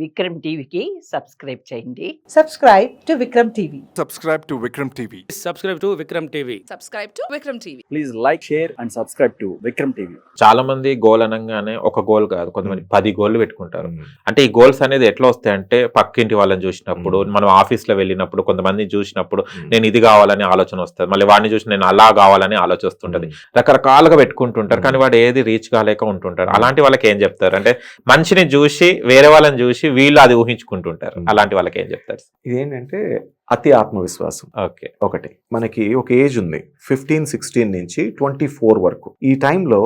విక్రమ్ టీవీకి సబ్స్క్రైబ్ చేయండి. Subscribe to Vikram TV. Subscribe to Vikram TV. Subscribe to Vikram TV. Subscribe to Vikram TV. Please like, share and subscribe to Vikram TV. చాలా మంది goal అనగానే ఒక goal కాదు, కొంతమంది 10 గోల్లు పెట్టుకుంటారు. అంటే ఈ గోల్స్ అనేది ఎట్లా వస్తాయి అంటే పక్కింటి వాళ్ళని చూసినప్పుడు, మనం ఆఫీస్ లో వెళ్ళినప్పుడు, కొంతమంది చూసినప్పుడు నేను ఇది కావాలని ఆలోచన వస్తుంది, మళ్ళీ వాడిని చూసి నేను అలా కావాలని ఆలోచన వస్తుంటది. రకరకాలుగా పెట్టుకుంటుంటారు, కానీ వాడు ఏది రీచ్ కాలేక ఉంటుంటారు. అలాంటి వాళ్ళకి ఏం చెప్తారు అంటే మనిషిని చూసి వేరే వాళ్ళని చూసి వీళ్ళు అది ఊహించుకుంటుంటారు. అలాంటి వాళ్ళకి ఏం చెప్తారు? ఇదేంటంటే అతి ఆత్మవిశ్వాసం. ఓకే, ఒకటి మనకి ఒక ఏజ్ ఉంది 15-16 నుంచి 24 వరకు. ఈ టైంలో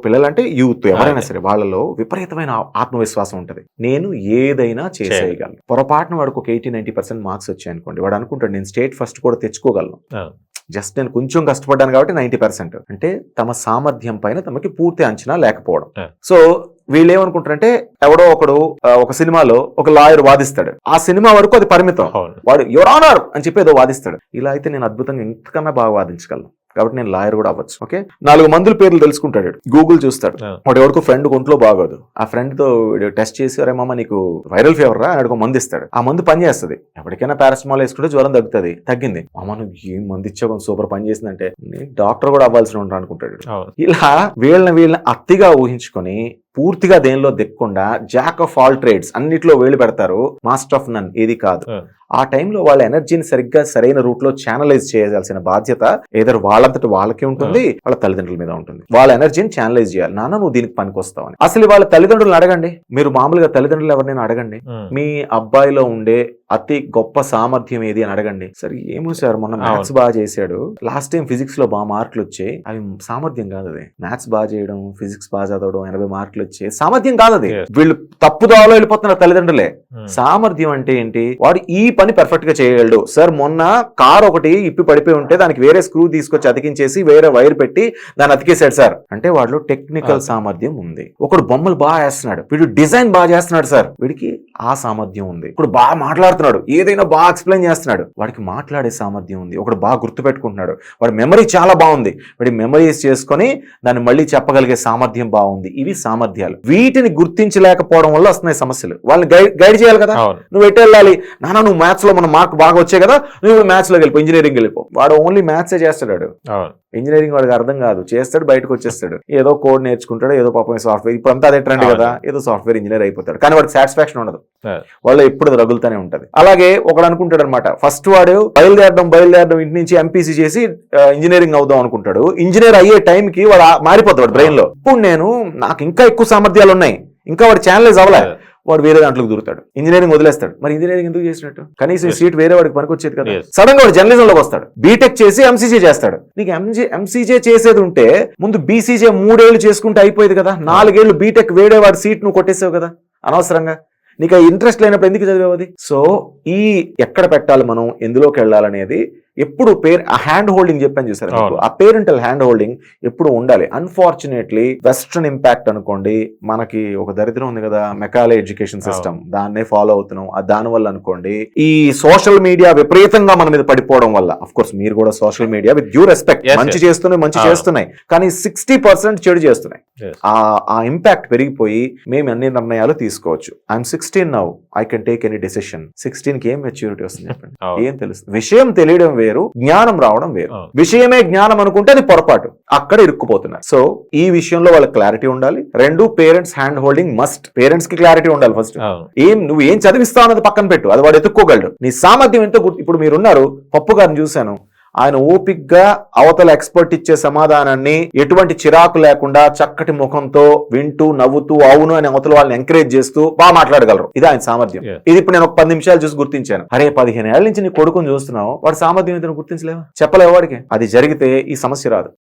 పిల్లలంటే యూత్ ఎవరైనా సరే వాళ్ళలో విపరీతమైన ఆత్మవిశ్వాసం ఉంటది. నేను ఏదైనా చేసేయగలను. పొరపాటున వాడికి ఒక 80-90% మార్క్స్ వచ్చాయి అనుకోండి, వాడు అనుకుంటాడు నేను స్టేట్ ఫస్ట్ కూడా తెచ్చుకోగలను. జస్ట్ నేను కొంచెం కష్టపడ్డాను కాబట్టి 90%. అంటే తమ సామర్థ్యం పైన తమకి పూర్తి అంచనా లేకపోవడం. సో వీళ్ళు ఏమనుకుంటారంటే ఎవడో ఒకడు ఒక సినిమాలో ఒక లాయర్ వాదిస్తాడు, ఆ సినిమా వరకు అది పరిమితం. వాడు యువర్ ఆనర్ అని చెప్పి ఏదో వాదిస్తాడు. ఇలా అయితే నేను అద్భుతంగా ఇంతకన్నా బాగా వాదించగలను, కాబట్టి నేను లాయర్ కూడా అవ్వచ్చు. ఓకే, 4 మందుల పేర్లు తెలుసుకుంటాడు, గూగుల్ చూస్తాడు. వాడు ఎవరికో ఫ్రెండ్ ఒంట్లో బాగోదు, ఆ ఫ్రెండ్ తో టెస్ట్ చేసి అరే మామ నీకు వైరల్ ఫీవర్ రా అని మందు ఇస్తాడు. ఆ మందు పని చేస్తుంది. ఎప్పటికైనా పారాసిటమాల్ వేసుకుంటే జ్వరం తగ్గుతుంది. తగ్గింది. మామ నువ్వు ఏం మందు ఇచ్చావు సూపర్ పని చేసిందంటే డాక్టర్ కూడా అవ్వాల్సి ఉంటాడు అనుకుంటాడు. ఇలా వీళ్ళని అతిగా ఊహించుకొని పూర్తిగా దేనిలో దిక్కకుండా జాక్ ఆఫ్ ఆల్ ట్రేడ్స్ అన్నిట్లో వేళ్ళు పెడతారు, మాస్టర్ ఆఫ్ నన్ ఏది కాదు. ఆ టైంలో వాళ్ళ ఎనర్జీని సరిగ్గా సరైన రూట్ లో ఛానలైజ్ చేయాల్సిన బాధ్యత ఏదో వాళ్ళంతటి వాళ్ళకి ఉంటుంది, వాళ్ళ తల్లిదండ్రుల మీద ఉంటుంది. వాళ్ళ ఎనర్జీని ఛానలైజ్ చేయాలి. నాన్న నువ్వు దీనికి పనికొస్తావని. అసలు వాళ్ళ తల్లిదండ్రులను అడగండి. మీరు మామూలుగా తల్లిదండ్రులు ఎవరినైనా అడగండి, మీ అబ్బాయిలో ఉండే అతి గొప్ప సామర్థ్యం ఏది అని అడగండి. సరే ఏమో సార్ మొన్న మ్యాథ్స్ బాగా చేశాడు, లాస్ట్ టైం ఫిజిక్స్ లో బాగా మార్కులు వచ్చాయి. అవి సామర్థ్యం కాదు. అది మ్యాథ్స్ బాగా చేయడం, ఫిజిక్స్ బాగా చదవడం, 80 మార్కులు వచ్చాయి సామర్థ్యం కాదు. అది వీళ్ళు తప్పుదాలో వెళ్ళిపోతున్నారు తల్లిదండ్రులే. సామర్థ్యం అంటే ఏంటి? వాడు ఈ పని పర్ఫెక్ట్ గా చేయగలడు. సార్ మొన్న కార్ ఒకటి ఇప్పి పడిపోయి ఉంటే దానికి వేరే స్క్రూ తీసుకొచ్చి అతికించేసి వేరే వైర్ పెట్టి దాన్ని అతికేశాడు సార్ అంటే వాడిలో టెక్నికల్ సామర్థ్యం ఉంది. ఒకడు బొమ్మలు బాగా వేస్తున్నాడు, వీడు డిజైన్ బాగా చేస్తున్నాడు సార్, వీడికి ఆ సామర్థ్యం ఉంది. ఇప్పుడు బాగా మాట్లాడుతున్నాడు, ఏదైనా బాగా ఎక్స్ప్లెయిన్ చేస్తున్నాడు, వాడికి మాట్లాడే సామర్థ్యం ఉంది. ఒకడు బాగా గుర్తు పెట్టుకుంటున్నాడు, వాడి మెమరీ చాలా బాగుంది, వాడి మెమరీస్ చేసుకొని దాన్ని మళ్ళీ చెప్పగలిగే సామర్థ్యం బాగుంది. ఇవి సామర్థ్యాలు. వీటిని గుర్తించలేకపోవడం వల్ల వస్తున్నాయి సమస్యలు. వాళ్ళని గైడ్ చేయాలి కదా. నువ్వు ఎటు వెళ్ళాలి నాన్న, నువ్వు మ్యాథ్స్ లో మన మార్క్ బాగా వచ్చాయి కదా, నువ్వు ఇప్పుడు మ్యాథ్స్ లోకి వెళ్ళిపో, ఇంజనీరింగ్ వెళ్ళిపో. వాడు ఓన్లీ మ్యాథ్సే చేస్తాడు. ఇంజనీరింగ్ వాడికి అర్థం కాదు, చేస్తాడు బయటకు వచ్చేస్తాడు, ఏదో కోడ్ నేర్చుకుంటాడు, ఏదో పాపం సాఫ్ట్వేర్ ఇప్పుడు అంతా అదే ట్రెండ్ కదా, ఏదో సాఫ్ట్వేర్ ఇంజనీర్ అయిపోతాడు. కానీ వాడికి సాటిస్ఫాక్షన్ ఉండదు, వాళ్ళు ఎప్పుడు రగులుతూనే ఉంటది. అలాగే ఒకడు అనుకుంటాడు అనమాట, ఫస్ట్ వాడు బయలుదేరడం ఇంటి నుంచి ఎంపీసీ చేసి ఇంజనీరింగ్ అవుదాం అనుకుంటాడు. ఇంజనీర్ అయ్యే టైంకి వాడు మారిపోతాడు బ్రెయిన్ లో. ఇప్పుడు నాకు ఇంకా ఎక్కువ సామర్థ్యాలు ఉన్నాయి, ఇంకా వాడు ఛానలైజ్ అవ్వలే, వాడు వేరే దాంట్లోకి దూరుతాడు, ఇంజనీరింగ్ వదిలేస్తాడు. మరి ఇంజనీరింగ్ ఎందుకు చేసినట్టు? కనీసం సీట్ వేరే వాడికి పనికొచ్చేది కదా. సడన్ గా వాడు జర్నలిజం లోకి వస్తాడు, బీటెక్ చేసి ఎంసీజే చేస్తాడు. నీకు ఎంసీజే చేసేది ఉంటే ముందు బీసీజే 3 ఏళ్ళు చేసుకుంటే అయిపోయేది కదా. 4 ఏళ్ళు బీటెక్ వేడే వాడి సీట్ నువ్వు కొట్టేసావు కదా అనవసరంగా. నీకు ఇంట్రెస్ట్ లేనప్పుడు ఎందుకు చదివావు అది? సో ఈ ఎక్కడ పెట్టాలి మనం, ఎందులోకి వెళ్ళాలనేది ఎప్పుడు హ్యాండ్ హోల్డింగ్ చెప్పని చూసారు, ఆ పేరెంటల్ హ్యాండ్ హోల్డింగ్ ఎప్పుడు ఉండాలి. అన్ఫార్చునేట్లీ వెస్ట్రన్ ఇంపాక్ట్ అనుకోండి, మనకి ఒక దరిద్రం ఉంది కదా, మెకాలే ఎడ్యుకేషన్ సిస్టమ్, దాన్నే ఫాలో అవుతున్నాం. దాని వల్ల అనుకోండి ఈ సోషల్ మీడియా విపరీతంగా మన మీద పడిపోవడం వల్ల, అఫ్ కోర్స్ మీరు కూడా social media with due respect మంచి చేస్తున్నాయి, కానీ 60% చెడు చేస్తున్నాయి. ఆ ఇంపాక్ట్ పెరిగిపోయి మేము అన్ని నిర్ణయాలు తీసుకోవచ్చు. I'm 16 now, I can take any decision. 16కి ఏం మెచ్యూరిటీ వస్తుంది చెప్పండి? ఏం తెలుస్తుంది? విషయం తెలియడం వేరు, జ్ఞానం రావడం వేరు. విషయమే జ్ఞానం అనుకుంటే అది పొరపాటు, అక్కడ ఇరుక్కుపోతున్నారు. సో ఈ విషయంలో వాళ్ళకి క్లారిటీ ఉండాలి. 2 parents hand holding must. Parents కి క్లారిటీ ఉండాలి ఫస్ట్. నువ్వు ఏం చదివిస్తావు అన్నది పక్కన పెట్టు, అది వాడు ఎత్తుక్కోగలడు. నీ సామర్థ్యం ఎంతో ఇప్పుడు మీరున్నారు, పప్పు గారిని చూశాను, ఆయన ఓపిక్గా అవతల ఎక్స్పర్ట్ ఇచ్చే సమాధానాన్ని ఎటువంటి చిరాకు లేకుండా చక్కటి ముఖంతో వింటూ నవ్వుతూ అవును అని అవతల వాళ్ళని ఎంకరేజ్ చేస్తూ బాగా మాట్లాడగలరు. ఇది ఆయన సామర్థ్యం. ఇది ఇప్పుడు నేను ఒక 10 నిమిషాలు చూసి గుర్తించాను. అరే 15 ఏళ్ల నుంచి నీ కొడుకుని చూస్తున్నావు, వాడి సామర్థ్యం ఏంటో గుర్తించలేవా? చెప్పలేవు వాడికి. అది జరిగితే ఈ సమస్య రాదు.